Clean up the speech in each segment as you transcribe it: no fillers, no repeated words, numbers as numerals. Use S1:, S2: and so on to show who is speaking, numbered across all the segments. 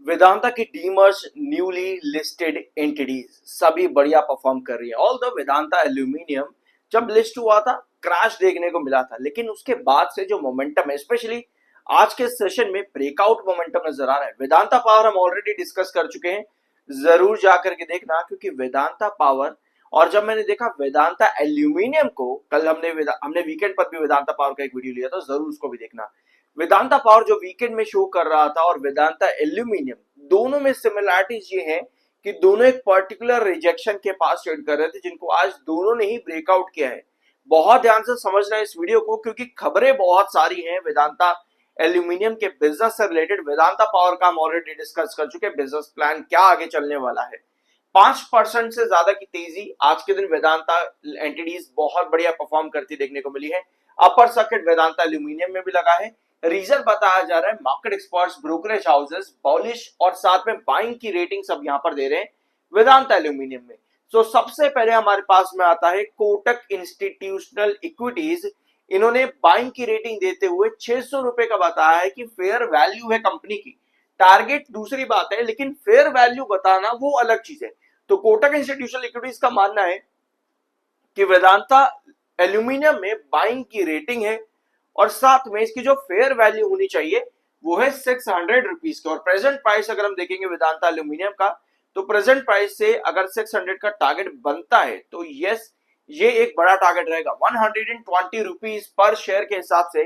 S1: वेदांता की demerge newly listed entities सभी बढ़िया परफॉर्म कर रही है। ऑल द वेदांता एल्यूमिनियम जब लिस्ट हुआ था क्रैश देखने को मिला था, लेकिन उसके बाद से जो मोमेंटम है, स्पेशली आज के सेशन में ब्रेकआउट मोमेंटम नजर आ रहा है। वेदांता पावर हम ऑलरेडी डिस्कस कर चुके हैं, जरूर जाकर के देखना, क्योंकि वेदांता पावर और जब मैंने देखा वेदांता एल्यूमिनियम को, कल हमने वीकेंड पर भी वेदांता पावर का एक वीडियो लिया था, जरूर उसको भी देखना। वेदांता पावर जो वीकेंड में शो कर रहा था और वेदांता एल्यूमिनियम, दोनों में सिमिलरिटीज ये हैं कि दोनों एक पर्टिकुलर रिजेक्शन के पास ट्रेड कर रहे थे, जिनको आज दोनों ने ही ब्रेकआउट किया है। बहुत ध्यान से समझना है इस वीडियो को, क्योंकि खबरें बहुत सारी हैं वेदांता एल्यूमिनियम के बिजनेस से रिलेटेड। वेदांता पावर का हम ऑलरेडी डिस्कस कर चुके हैं, बिजनेस प्लान क्या आगे चलने वाला है। 5% से ज्यादा की तेजी आज के दिन वेदांता एंटिटीज बहुत बढ़िया परफॉर्म करती देखने को मिली है। अपर सर्किट वेदांता एल्यूमिनियम में भी लगा है। रीजन बताया जा रहा है, मार्केट एक्सपर्ट्स, ब्रोकरेज हाउसेस बॉलिश और साथ में बाइंग की रेटिंग सब यहां पर दे रहे हैं वेदांता एल्यूमिनियम में। तो सबसे पहले हमारे पास में आता है कोटक इंस्टीट्यूशनल इक्विटीज। इन्होंने बाइंग की रेटिंग देते हुए 600 रुपए का बताया है कि फेयर वैल्यू है कंपनी की। टारगेट दूसरी बात है, लेकिन फेयर वैल्यू बताना वो अलग चीज है। तो कोटक इंस्टीट्यूशनल इक्विटीज का मानना है कि वेदांता एल्यूमिनियम में बाइंग की रेटिंग है और साथ में इसकी जो फेयर वैल्यू होनी चाहिए वो है 600 रुपीज की। और प्रेजेंट प्राइस अगर हम देखेंगे वेदांता एल्यूमिनियम का, तो प्रेजेंट प्राइस से अगर 600 का टारगेट बनता है तो यस, ये एक बड़ा टारगेट रहेगा। 120 रुपीज पर शेयर के हिसाब से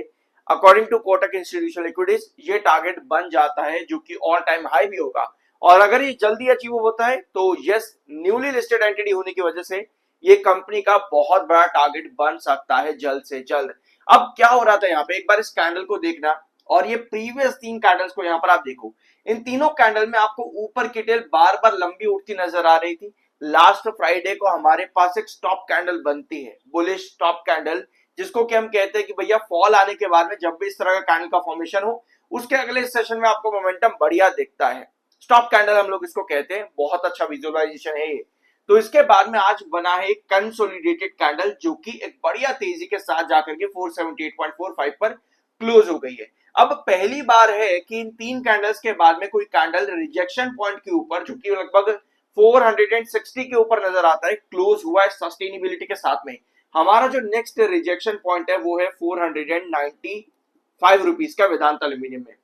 S1: according to Kotak institutional equities ये टारगेट बन जाता है, जो कि ऑल टाइम हाई भी होगा। और अगर ये जल्दी अचीव होता है तो यस, न्यूली लिस्टेड एंटिटी होने की वजह से ये कंपनी का बहुत बड़ा टारगेट बन सकता है जल्द से जल्द। अब क्या हो रहा था यहाँ पे, एक बार इस कैंडल को देखना और ये प्रीवियस 3 कैंडल्स को यहाँ पर आप देखो। इन तीनों कैंडल में आपको ऊपर की टेल बार बार लंबी उठती नजर आ रही थी। लास्ट फ्राइडे को हमारे पास एक स्टॉप कैंडल बनती है, बुलिश स्टॉप कैंडल, जिसको कि हम कहते हैं कि भैया फॉल आने के बाद में जब भी इस तरह का कैंडल का फॉर्मेशन हो, उसके अगले सेशन में आपको मोमेंटम बढ़िया दिखता है। स्टॉप कैंडल हम लोग इसको कहते हैं, बहुत अच्छा विजुअलाइजेशन है ये। तो इसके बाद में आज बना है एक कंसोलिडेटेड कैंडल, जो कि एक बढ़िया तेजी के साथ जाकर के 478.45 पर क्लोज हो गई है। अब पहली बार है कि इन 3 कैंडल्स के बाद में कोई कैंडल रिजेक्शन पॉइंट के ऊपर, जो कि लगभग 460 के ऊपर नजर आता है, क्लोज हुआ है सस्टेनेबिलिटी के साथ में। हमारा जो नेक्स्ट रिजेक्शन पॉइंट है वो है 495 रुपीज का वेदांता एल्यूमिनियम में।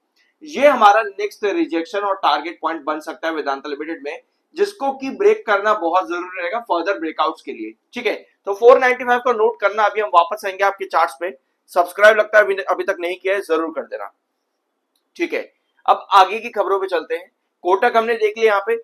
S1: ये हमारा नेक्स्ट रिजेक्शन और टारगेट पॉइंट बन सकता है वेदांता लिमिटेड में, जिसको की ब्रेक करना बहुत जरूरी रहेगा फर्दर ब्रेकआउट्स के लिए। ठीक है, तो 495 का नोट करना। अभी हम वापस आएंगे आपके चार्ट्स पे। सब्सक्राइब लगता है अभी तक नहीं किया है, जरूर कर देना। ठीक है, अब आगे की खबरों पे चलते हैं। कोटक हमने देख लिया। यहाँ पे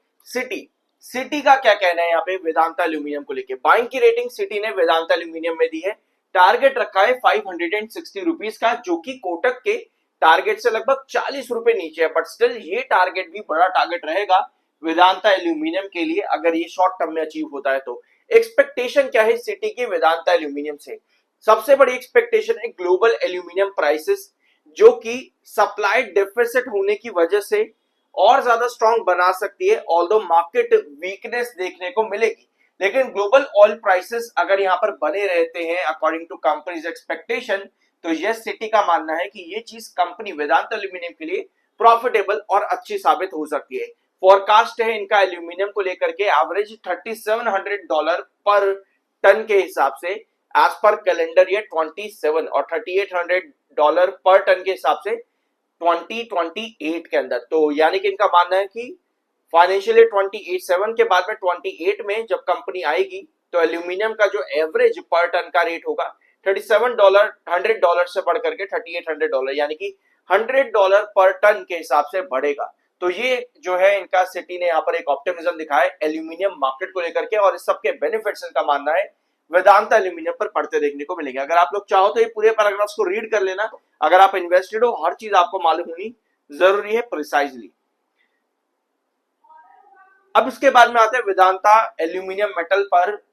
S1: सिटी का क्या कहना है यहाँ पे वेदांता एल्यूमिनियम को लेके। बाइंग की रेटिंग सिटी ने वेदांता एल्यूमिनियम में दी है। टारगेट रखा है 560 रुपीज का, जो कि कोटक के टारगेट से लगभग 40 रुपए नीचे है, बट स्टिल ये टारगेट भी बड़ा टारगेट रहेगा वेदांता एल्यूमिनियम के लिए, अगर ये शॉर्ट टर्म में अचीव होता है तो। एक्सपेक्टेशन क्या है सिटी की वेदांता एल्यूमिनियम से? सबसे बड़ी एक्सपेक्टेशन है ग्लोबल एल्यूमिनियम प्राइसेस, जो कि सप्लाई डेफिसिट होने की वजह से और ज्यादा स्ट्रांग बना सकती है, ऑल्दो मार्केट वीकनेस देखने को मिलेगी। लेकिन ग्लोबल ऑयल प्राइसेस अगर यहाँ पर बने रहते हैं अकॉर्डिंग टू कंपनीज एक्सपेक्टेशन, तो यस, सिटी का मानना है कि ये चीज कंपनी वेदांता एल्यूमिनियम के लिए प्रॉफिटेबल और अच्छी साबित हो सकती है। फोरकास्ट है इनका एल्यूमिनियम को लेकर के एवरेज $3700 पर टन के हिसाब से, एज पर कैलेंडर ईयर 27 और $3800 पर टन के हिसाब से 2028 के अंदर। तो यानी कि इनका मानना है कि फाइनेंशियल ईयर 27 के बाद में 28 में जब कंपनी आएगी तो एल्यूमिनियम का जो एवरेज पर टन का रेट होगा $37 $100 से बढ़ करके $3800, यानी कि $100 पर टन के हिसाब से बढ़ेगा। तो ये जो है इनका सिटी ने यहाँ पर एक ऑप्टिमिज्म दिखाया है एल्यूमिनियम मार्केट को लेकर के, और इस सबके बेनिफिट्स इनका मानना है वेदांता एल्यूमिनियम पर पढ़ते देखने को मिलेंगे। अगर आप लोग चाहो तो ये पूरे पैराग्राफ्स को रीड कर लेना। अगर आप इन्वेस्टेड हो, हर चीज आपको मालूम होनी जरूरी है प्रिसाइजली। अब इसके बाद में आते हैं वेदांता एल्यूमिनियम मेटल पर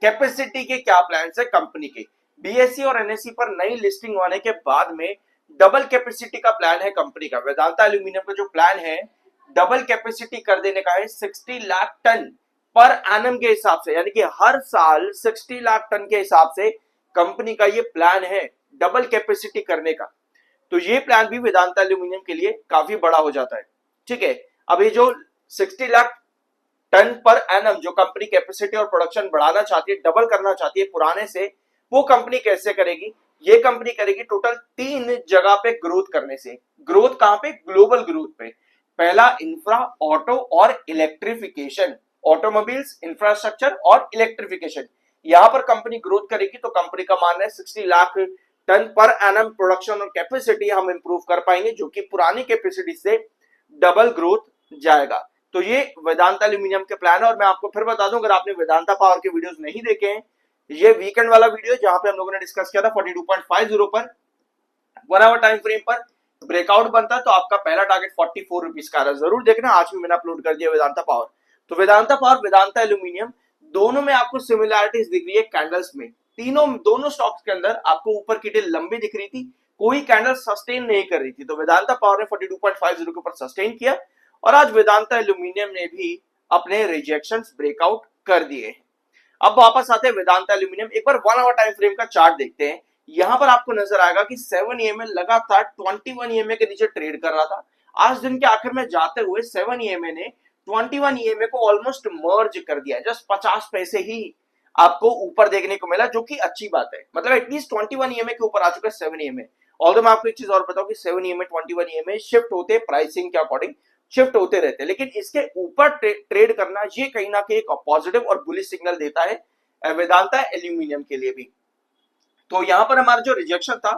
S1: कैपेसिटी के क्या प्लान है कंपनी के। बीएसई और एनएसई पर नई लिस्टिंग होने के बाद में डबल कैपेसिटी का प्लान है कंपनी का। वेदांता एल्यूमिनियम का जो प्लान है डबल कैपेसिटी कर देने का है 60 लाख टन पर एनम के हिसाब से, यानी कि हर साल 60 लाख टन के हिसाब से कंपनी का ये प्लान है डबल कैपेसिटी करने का। तो ये प्लान भी वेदांता एल्यूमिनियम के लिए काफी बड़ा हो जाता है। ठीक है, अभी जो 60 लाख टन पर एनम जो कंपनी कैपेसिटी और प्रोडक्शन बढ़ाना चाहती है, डबल करना चाहती है पुराने से, वो कंपनी कैसे करेगी? ये कंपनी करेगी टोटल 3 जगह पे ग्रोथ करने से। ग्रोथ कहां पे? ग्लोबल ग्रोथ पे। पहला इंफ्रा, ऑटो और इलेक्ट्रिफिकेशन, ऑटोमोबाइल्स, इंफ्रास्ट्रक्चर और इलेक्ट्रिफिकेशन, यहां पर कंपनी ग्रोथ करेगी। तो कंपनी का मानना है 60 lakh tonne per annum production और कैपेसिटी हम इंप्रूव कर पाएंगे, जो कि पुरानी कैपेसिटी से डबल ग्रोथ जाएगा। तो ये वेदांता एल्यूमिनियम के प्लान है। और मैं आपको फिर बता दूं, अगर आपने वेदांता पावर के वीडियोस नहीं देखे हैं, ये वीकेंड वाला वीडियो जहां पे हम लोगों ने डिस्कस किया था 42.50 पर 1 आवर टाइम फ्रेम पर ब्रेकआउट बनता है, तो आपका पहला टारगेट 44 रुपीज का रहा। जरूर देखना, आज भी मैंने अपलोड कर दिया वेदांता पावर। तो वेदांता पावर, वेदांता एल्यूमिनियम, दोनों में आपको सिमिलैरिटीज दिख रही है कैंडल्स में। दोनों स्टॉक्स के अंदर आपको ऊपर की टेल लंबी दिख रही थी, कोई कैंडल सस्टेन नहीं कर रही थी। तो वेदांता पावर ने 42.50 के ऊपर सस्टेन किया और आज वेदांता एल्यूमिनियम ने भी अपने रिजेक्शंस ब्रेकआउट कर दिए। अब वापस आते हैं वेदांता एल्यूमिनियम। एक बार 1 आवर टाइम फ्रेम का चार्ट देखते हैं। यहां पर आपको नजर आएगा कि 7 EMA लगातार 21 EMA के नीचे ट्रेड कर रहा था। आज दिन के आखिर में जाते हुए 7 EMA ने 21 EMA को ऑलमोस्ट मर्ज कर दिया। जस्ट 50 पैसे ही आपको ऊपर देखने को मिला, जो कि अच्छी बात है। मतलब एटलीस्ट 21 EMA के ऊपर आ चुका है 7 EMA। ऑल्दो मैं आपको एक चीज और बताऊं कि 7 EMA 21 EMA शिफ्ट होते प्राइसिंग के अकॉर्डिंग, शिफ्ट होते रहते हैं, लेकिन इसके ऊपर ट्रेड करना ये कहीं ना कहीं एक पॉजिटिव और बुलिश सिग्नल देता है वेदांता एल्यूमिनियम के लिए भी। तो यहां पर हमारा जो रिजेक्शन था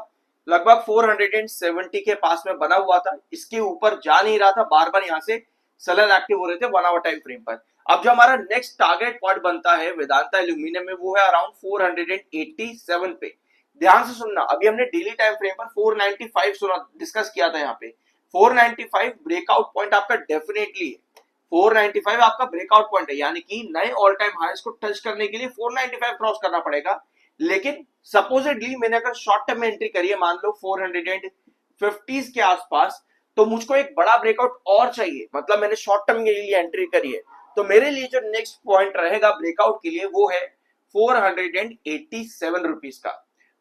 S1: लगभग 470 के पास में बना हुआ था, इसके ऊपर जा नहीं रहा था, बार बार यहां से सेलर एक्टिव हो रहे थे 1 आवर टाइम फ्रेम पर। अब जो हमारा नेक्स्ट टारगेट पॉइंट बनता है वेदांता एल्यूमिनियम में, वो है अराउंड 487 पे। ध्यान से सुनना, अभी हमने डेली टाइम फ्रेम पर 495 सुना, डिस्कस किया था। यहाँ पे 495 ब्रेकआउट पॉइंट आपका डेफिनेटली है। 495 आपका ब्रेकआउट पॉइंट है, यानी कि नए ऑल टाइम हाईस को टच करने के लिए 495 क्रॉस करना पड़ेगा। लेकिन सपोजिटली मैंने अगर शॉर्ट टर्म में एंट्री करी है, मान लो 450 के आसपास, तो मुझको एक बड़ा ब्रेकआउट और चाहिए। मतलब मैंने शॉर्ट टर्म के लिए एंट्री करी है, तो मेरे लिए जो नेक्स्ट पॉइंट रहेगा ब्रेकआउट के लिए वो है 487 रुपीज का।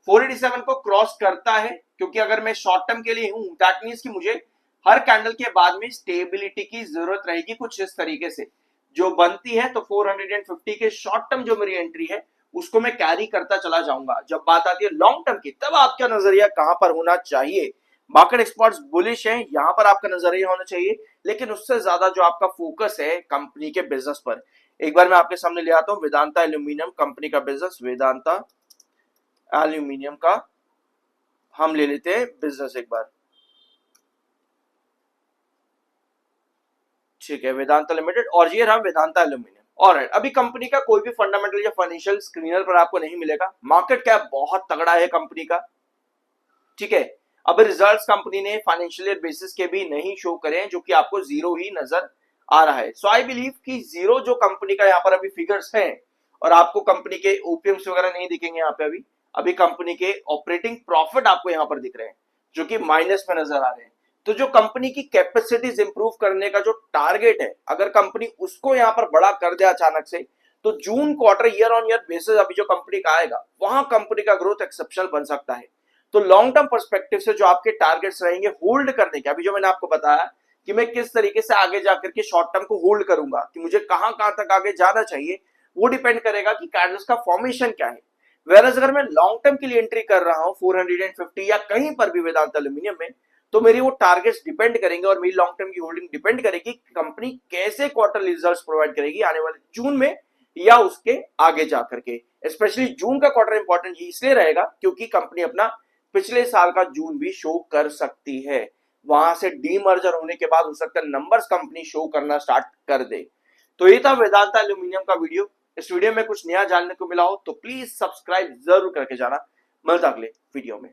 S1: 487 को क्रॉस करता है, क्योंकि अगर मैं शॉर्ट टर्म के लिए हूं, दैट मींस कि मुझे हर कैंडल के बाद में स्टेबिलिटी की जरूरत रहेगी कुछ इस तरीके से जो बनती है। तो 450 के शॉर्ट टर्म जो मेरी एंट्री है उसको मैं कैरी करता चला जाऊंगा। जब बात आती है लॉन्ग टर्म की, तब आपका नजरिया कहां पर होना चाहिए? मार्केट एक्सपर्ट्स बुलिश हैं, यहां पर आपका नजरिया होना चाहिए, लेकिन उससे ज्यादा जो आपका फोकस है कंपनी के बिजनेस पर। एक बार मैं आपके सामने ले आता हूं वेदांता एल्यूमिनियम कंपनी का बिजनेस। वेदांता एल्यूमिनियम का हम ले लेते हैं बिजनेस एक बार, ठीक है, वेदांता लिमिटेड, और ये रहा वेदांता एल्यूमिनियम। ऑलराइट, अभी कंपनी का कोई भी फंडामेंटल या फाइनेंशियल स्क्रीनर पर आपको नहीं मिलेगा। मार्केट कैप बहुत तगड़ा है कंपनी का, ठीक है। अब रिजल्ट्स कंपनी ने फाइनेंशियल बेसिस के भी नहीं शो करे हैं, जो कि आपको जीरो ही नजर आ रहा है। सो आई बिलीव कि जीरो जो कंपनी का यहाँ पर अभी फिगर्स हैं, और आपको कंपनी के ओपीएम्स वगैरह नहीं दिखेंगे यहाँ पे। अभी अभी कंपनी के ऑपरेटिंग प्रॉफिट आपको यहाँ पर दिख रहे हैं, जो कि माइनस में नजर आ रहे हैं। तो जो कंपनी की कैपेसिटीज इंप्रूव करने का जो टारगेट है, अगर कंपनी उसको यहाँ पर बड़ा कर दे अचानक से, तो जून quarter year on year basis अभी जो कंपनी का आएगा, वहां कंपनी का ग्रोथ एक्सेप्शनल बन सकता है। तो लॉन्ग टर्म पर्सपेक्टिव से जो आपके टारगेट्स रहेंगे होल्ड करने के, अभी जो मैंने आपको बताया कि मैं किस तरीके से आगे जाकर के शॉर्ट टर्म को होल्ड करूंगा, कि मुझे कहां कहां तक आगे जाना चाहिए, वो डिपेंड करेगा कि कैंडल्स का फॉर्मेशन क्या है। वेरएज अगर मैं लॉन्ग टर्म के लिए एंट्री कर रहा हूं 450 या कहीं पर भी वेदांता एल्यूमिनियम में, तो मेरी वो टारगेट्स डिपेंड करेंगे और मेरी लॉन्ग टर्म की होल्डिंग डिपेंड करेगी कि कंपनी कैसे क्वार्टर रिजल्ट्स प्रोवाइड करेगी आने वाले जून में या उसके आगे जाकर के। स्पेशली जून का क्वार्टर इंपॉर्टेंट इसलिए रहेगा क्योंकि कंपनी अपना पिछले साल का जून भी शो कर सकती है। वहां से डीमर्जर होने के बाद हो सकता है नंबर्स कंपनी शो करना स्टार्ट कर दे। तो ये था वेदांता एल्यूमिनियम का वीडियो। इस वीडियो में कुछ नया जानने को मिला हो तो प्लीज सब्सक्राइब जरूर करके जाना। मिलता अगले वीडियो में।